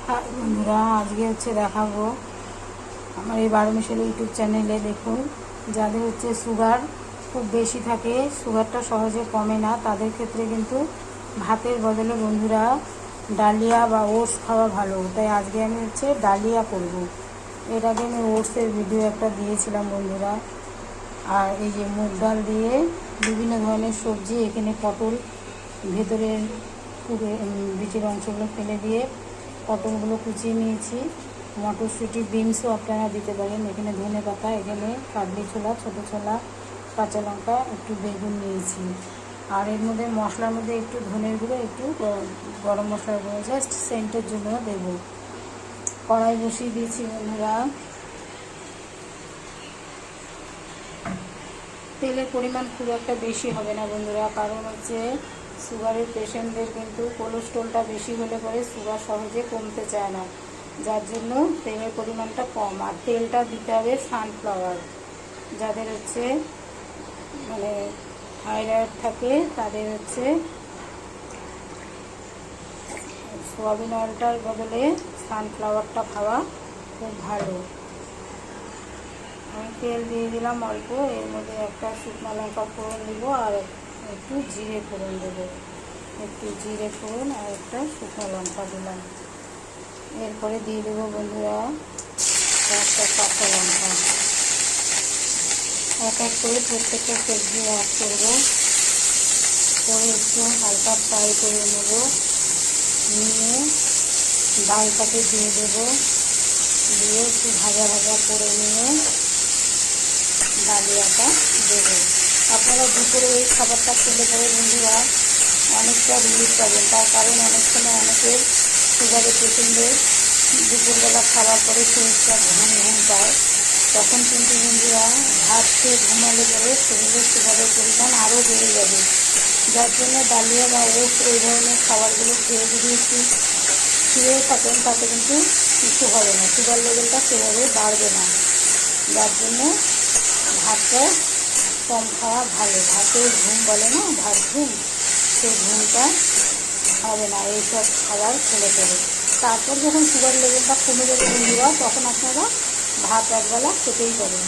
High বন্ধুরা, আজকে দেখাবো আমার এই 12 মিশালি ইউটিউব চ্যানেলে। দেখুন, যাদের সুগার খুব বেশি থাকে, সুগারটা সহজে কমে না, তাদের ক্ষেত্রে কিন্তু ভাতের বদলে বন্ধুরা ডালিয়া বা ওটস খাওয়া ভালো। তাই আজকে আমি ডালিয়া করব। এর আগে আমি ওটসের ভিডিও একটা দিয়েছিলাম বন্ধুরা। আর এই যে মুগ ডাল দিয়ে বিভিন্ন ধরনের সবজি, এখানে পটল ভেতরের পুরো বীজের অংশগুলো ফেলে দিয়ে পটলগুলো কুচিয়ে নিয়েছি। মটরশুঁটি, বিনসও আপনারা দিতে পারেন। এখানে ধনে পাতা, এখানে কাবলি ছোলা, ছোটো ছোলা, কাঁচা লঙ্কা, একটু বেগুন নিয়েছি। আর এর মধ্যে মশলার মধ্যে একটু ধনের গুঁড়ো, একটু গরম মশলার গুঁড়ো জাস্ট সেন্টের জন্য দেব। কড়াই বসিয়ে দিয়েছি বন্ধুরা। তেলের পরিমাণ খুব একটা বেশি হবে না বন্ধুরা, কারণ সুগারের পেশেন্টদের কিন্তু কোলেস্ট্রলটা বেশি হলে পরে সুগার সহজে কমতে চায় না, যার জন্য তেলের পরিমাণটা কম। আর তেলটা দিতে হবে সানফ্লাওয়ার। যাদের মানে থাইরয়েড থাকে তাদের সোয়াবিন অয়েলটার বদলে সানফ্লাওয়ারটা খাওয়া খুব ভালো। আমি তেল দিয়ে দিলাম অল্প, এর মধ্যে একটা শুকনো লঙ্কা ফোড়ন দিব আর একটু জিরে ফোড়ন দেবো। একটু জিরে ফোড়ন আর একটা শুকনো লঙ্কা দিলাম। এরপরে দিয়ে দেবো বন্ধুরা একটা কাঁচা লঙ্কা। এক এক করে প্রত্যেকটা সবজি অ্যাড করবো, করে একটু হালকা ফ্রাই করে নেব। নিয়ে ডালটাকে দিয়ে দেবো, দিয়ে একটু ভাজা ভাজা করে নিয়ে ডালিয়াটা দেবো। আপনারা দুপুরে এই খাবারটা খেলে পরে বন্ধুরা অনেকটা রিলিফ পাবেন। তার কারণ অনেক সময় অনেকের সুগারের পেশেন্টদের দুপুরবেলা খাওয়ার পরে শরীরটা ঘুম পায়, তখন কিন্তু বন্ধুরা ভাত খেয়ে ঘুমালে পরে শরীরে সুগারের পরিমাণ আরও বেড়ে যাবে। যার জন্য ডালিয়া বা ওটস এই ধরনের খাবারগুলো খেয়ে যদি একটু শুয়ে থাকেন তাতে কিন্তু কিছু হবে না, সুগার লেভেলটা সেভাবে বাড়বে না। যার জন্য ভাতটা কম খাওয়া ভালো। ভাতের ঘুম বলে না, ভাত ঘুম, সেই ঘুমটা হবে না এইসব খাবার খেলে পরে। তারপর যখন সুগার লেভেলটা কমে যাবে বন্ধুরা, তখন আপনারা ভাত একবেলা খেতেই পারেন।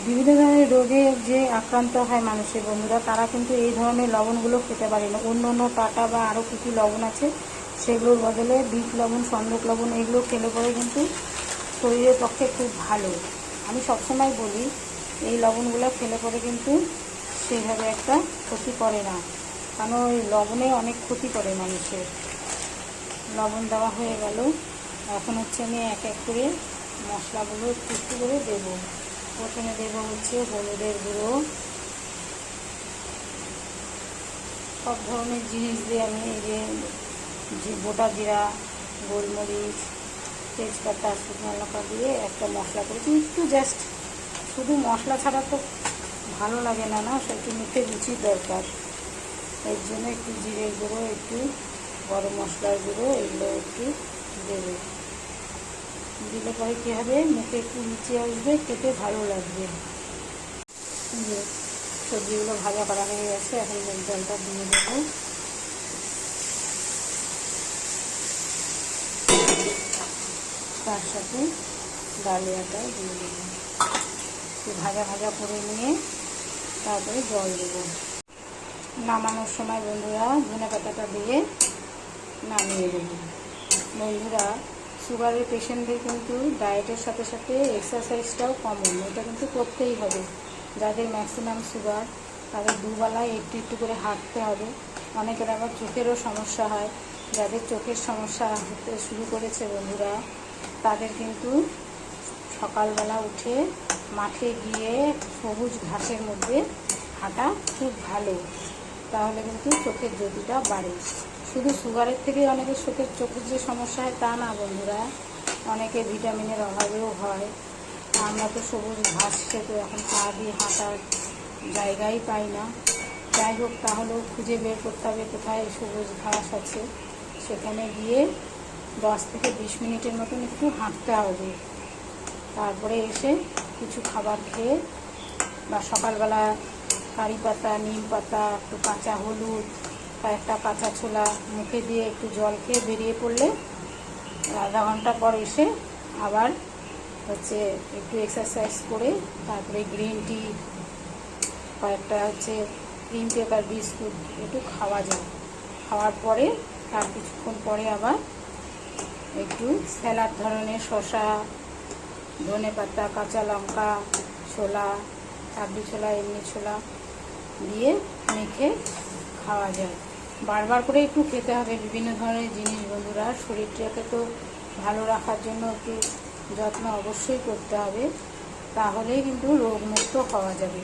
বিভিন্ন ধরনের রোগে যে আক্রান্ত হয় মানুষের বন্ধুরা, তারা কিন্তু এই ধরনের লবণগুলো খেতে পারে না। অন্য অন্য টাটা বা আরও কিছু লবণ আছে, সেগুলোর বদলে বিট লবণ, সন্দক লবণ এগুলো খেলে পরে কিন্তু শরীরের পক্ষে খুব ভালো। আমি সবসময় বলি এই লবণগুলো খেলে পরে কিন্তু সেইভাবে একটা ক্ষতি করে না, কারণ ওই লবণে অনেক ক্ষতি করে মানুষের। লবণ দেওয়া হয়ে গেল। এখন আমি এক এক করে মশলাগুলো একটু একটু করে দেবো। প্রথমে দেবো হলুদের গুঁড়ো। সব ধরনের জিনিস দিয়ে আমি এই যে গোটা জিরা, গোলমরিচ, তেজপাতা, শুকনো লঙ্কা দিয়ে একটা মশলা করেছি। একটু জাস্ট শুধু মশলা ছাড়া তো ভালো লাগে না, একটু মুখে রুচির দরকার। এর জন্য একটু জিরের গুঁড়ো, একটু গরম মশলার গুঁড়ো এগুলো একটু দেবো। দিলে পরে কী হবে, মুখে একটু রুচি আসবে, খেতে ভালো লাগবে। যে সবজিগুলো ভাজা করা হয়ে গেছে, এখন মুগ ডালটা দিয়ে দেবো। তার সাথে ডালিয়াটা দিয়ে দেবো। একটু ভাজা ভাজা করে নিয়ে তারপরে জল দেবো। নামানোর সময় বন্ধুরা ধনে পাতাটা দিয়ে নামিয়ে দেবো। বন্ধুরা সুগারের পেশেন্টদের কিন্তু ডায়েটের সাথে সাথে এক্সারসাইজটাও কমন, এটা কিন্তু করতেই হবে। যাদের ম্যাক্সিমাম সুগার তাদের দুবেলায় একটু একটু করে হাঁটতে হবে। অনেকের আবার চোখেরও সমস্যা হয়। যাদের চোখের সমস্যা হতে শুরু করেছে বন্ধুরা, তাদের কিন্তু সকালবেলা উঠে মাঠে গিয়ে সবুজ ঘাসের মধ্যে হাঁটা খুব ভালো, তাহলে কিন্তু চোখের জ্যোতিটা বাড়ে। শুধু সুগারের থেকে অনেকের চোখের যে সমস্যা হয় তা না বন্ধুরা, অনেকে ভিটামিনের অভাবেও হয়। আমরা তো সবুজ ঘাস খেতে এখন পা দিয়ে হাঁটার জায়গাই পাই না। যাই হোক, তাহলেও খুঁজে বের করতে হবে কোথায় সবুজ ঘাস আছে, সেখানে গিয়ে 10 থেকে 20 মিনিটের মতন একটু হাঁটতে হবে। তারপরে এসে কিছু খাবার খেয়ে বা সকালবেলা কারি পাতা, নিম পাতা, একটু কাঁচা হলুদ, একটা কাঁচা ছোলা মুখে দিয়ে একটু জল খেয়ে বেরিয়ে পড়লে আধা ঘন্টা পর এসে আবার হচ্ছে একটু এক্সারসাইজ করে তারপরে গ্রিন টি, কয়েকটা হচ্ছে ক্রিম কেক আর বিস্কুট একটু খাওয়া যায়। খাওয়ার পরে তার কিছুক্ষণ পরে আবার একটু স্যালাড ধরনের শসা, ধনেপাতা, কাঁচা লঙ্কা, ছোলা, কাবলি ছোলা, এমনি ছোলা দিয়ে মেখে খাওয়া যায়। বারবার করে একটু খেতে হবে বিভিন্ন ধরনের জিনিস বন্ধুরা। শরীরটাকে তো ভালো রাখার জন্য একটু যত্ন অবশ্যই করতে হবে, তাহলেই কিন্তু রোগমুক্ত হওয়া যাবে।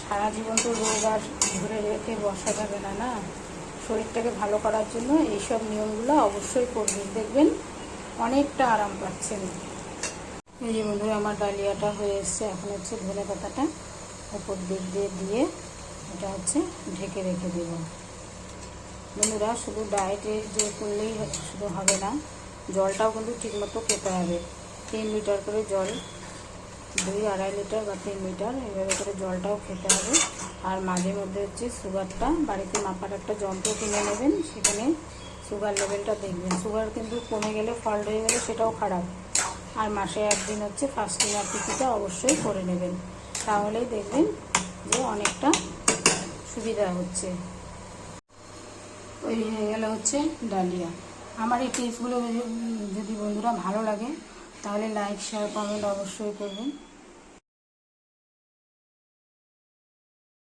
সারা জীবন তো রোগ আর ধরে রেখে বসা যাবে না, না। শরীরটাকে ভালো করার জন্য এইসব নিয়মগুলো অবশ্যই করবেন, দেখবেন অনেকটা আরাম পাচ্ছেন। এই যে বন্ধুরা আমার ডালিয়াটা হয়ে এসছে। এখন হচ্ছে ধনে পাতাটা উপর দিক দিয়ে দিয়ে এটা হচ্ছে ঢেকে রেখে দেব। বন্ধুরা শুধু ডায়েটে যে করলেই শুধু হবে না, জলটাও কিন্তু ঠিকমতো খেতে হবে। 3 লিটার করে জল, 2-2.5 লিটার বা 3 লিটার এইভাবে করে জলটাও খেতে হবে। আর মাঝে মধ্যে হচ্ছে সুগারটা বাড়িতে মাপার একটা যন্ত্র কিনে নেবেন, সেখানে সুগার লেভেলটা দেখবেন। সুগার কিন্তু কমে গেলে, ফল্ট হয়ে গেলে সেটাও খারাপ। আর মাসে একদিন হচ্ছে ফাস্টিং আর পিটিটা অবশ্যই করে নেবেন, তাহলেই দেখবেন যে অনেকটা সুবিধা হচ্ছে। তৈরি হয়ে গেল হচ্ছে ডালিয়া। আমার এই টিপসগুলো যদি বন্ধুরা ভালো লাগে তাহলে লাইক, শেয়ার, কমেন্ট অবশ্যই করবেন।